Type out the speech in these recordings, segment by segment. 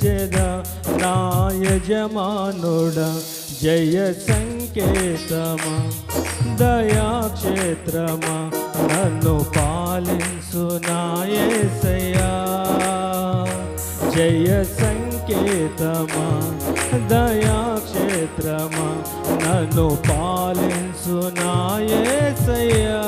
స్తుతించెదా నా యజమానుడా. జయ సంకేతమా దయాక్షేత్రమా నన్ను పాలించు నా యేసయ్యా. జయ సంకేతమా దయాక్షేత్రమా నన్ను పాలించు నా యేసయ్యా.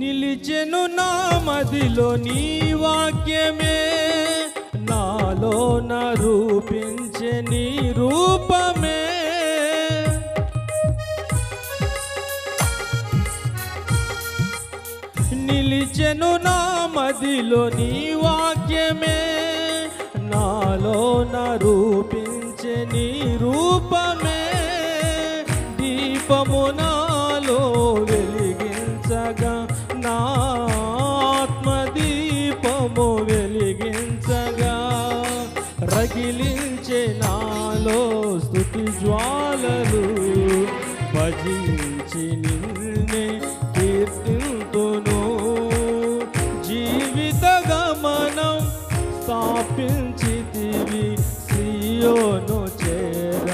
నిలిచెను నా మదిలో నీ వాక్యమే, నాలో రూపించే నీ రూపమే. నిలిచెను నా మదిలో నీ వాక్యమే, నాలో రూపించే నీ రూపమే. దీపము నాలో వెలిగించగా నా ఆత్మదీపము వెలిగించగా, రగిలించే నాలో స్తుతి జ్వాలలు. భజించి నిన్నే కీర్తింతును, జీవిత గమనం స్థాపించితివి. సియోను చేర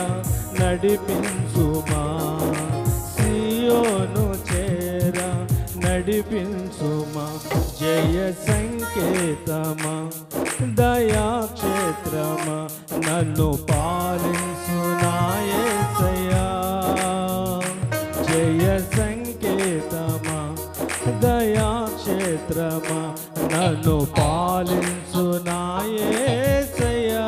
నడిపించుమా, సియోను చేర నడిపించుమా. జయ సంకేతమా దయాక్షేత్రమా నన్ను పాలించు నా యేసయ్యా. జయ సంకేతమా దయాక్షేత్రమా నన్ను పాలించు నా యేసయ్యా.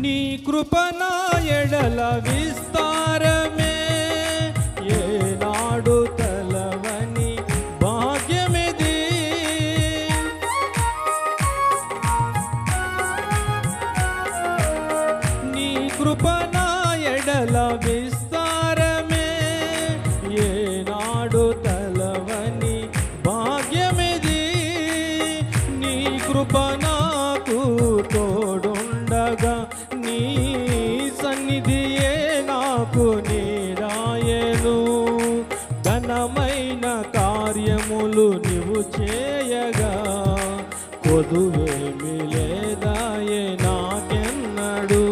నీ కృప నా ఎడల విస్తారమే, ఏనాడు తలవని భాగ్యమిది. నీ కృప నా ఎడల విస్తారమే, ఏనాడు తలవని భాగ్యమిది. నీ కృప నాకు తోడుండగా, నీ సన్నిధియే నాకు నీరాయను. ఘనమైన కార్యములు నీవు చేయగా, కొదువేమి లేదాయే నాకెన్నడు.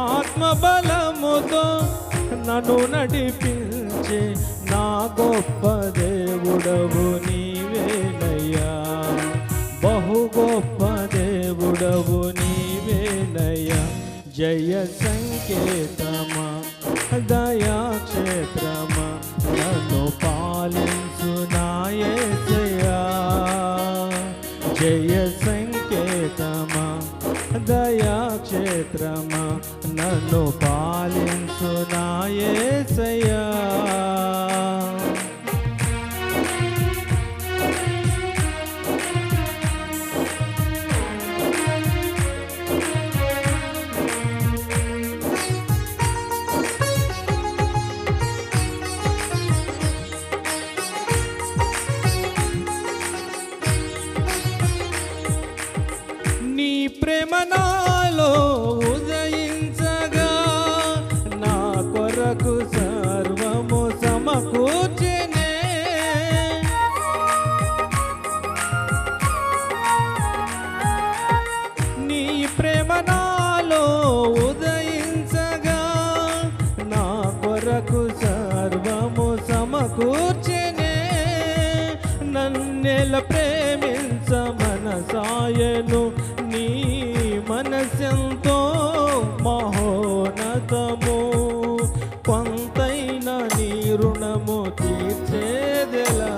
ఆత్మబలముతో నన్ను నడిపించే నా గొప్ప దేవుడవు నీవేనయ్యా. బహు గొప్ప దేవుడవు నీవేనయ్యా. జయ సంకేతమా దయాక్షేత్రమా నన్ను పాలించు నా యేసయ్యా. జయ సంకేతమా దయాక్షేత్రమా నన్ను పాలించు నా యేసయ్యా. నీ ప్రేమ నాలో ఉదయించగా, కన్నెల ప్రేమించ మనసాయను నీ మనసెంతో మహోన్నతము కొంతైన నీ రుణము తీర్చేదెలా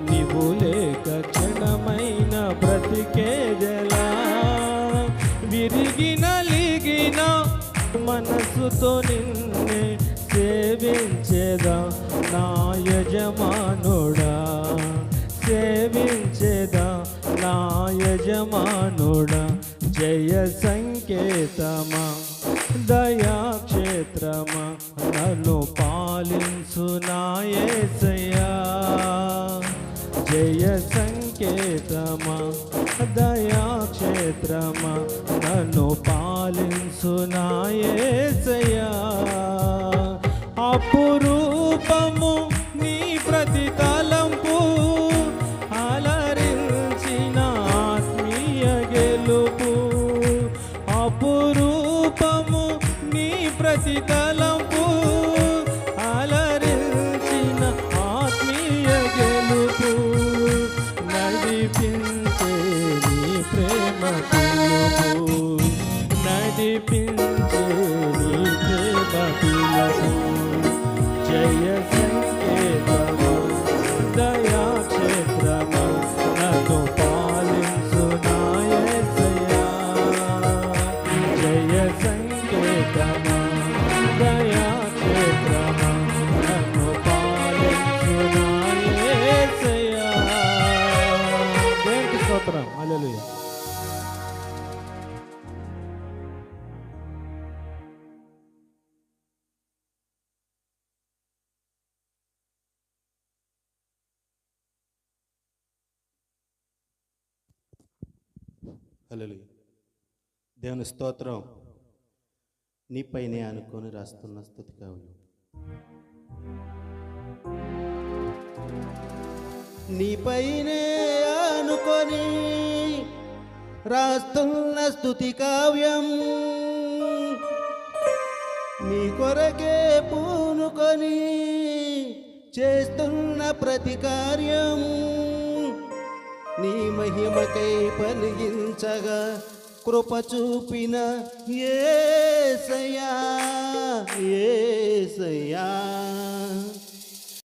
నీవు లేక క్షణమైన బ్రతికేదెలా విరిగిన లిగిన మనసుతో నిన్నే సేవించేదా నా యజమానుడా సేవించేదా నా యజమానుడా జయ సంకేతమా దయాక్షేత్రమా నన్ను పాలించు నా యేసయ్యా జయ సంకేతమా దయాక్షేత్రమా నన్ను పాలించు నా యేసయ్యా అపురూపము నీ ప్రతి తలంపు అలరించిన ఆత్మీయ గెలుపు అపురూపము నీ ప్రతి తలంపు అలరించిన ఆత్మీయ గెలుపు నడిపించే నీ ప్రేమ పిలుపు నడిపించే నీ ప్రేమ పిలుపు జయ సంకేతమా దయాక్షేత్రమా నన్ను పాలించు నా యేసయ్యా జయ సంకేతమా దయాక్షేత్రమా నన్ను పాలించు నా యేసయ్యా దేవునికి స్తోత్రం హల్లెలూయా హల్లెలూయా దేవుని స్తోత్రం నీపైనే అనుకొని రాస్తున్న స్తుతి కావులు నీపైనే అనుకొని రాస్తున్న స్తుతి కావ్యం నీ కొరకే పూనుకొని చేస్తున్న ప్రతి కార్యం నీ మహిమకై పలిగించగా కృప చూపిన యేసయ్యా యేసయ్యా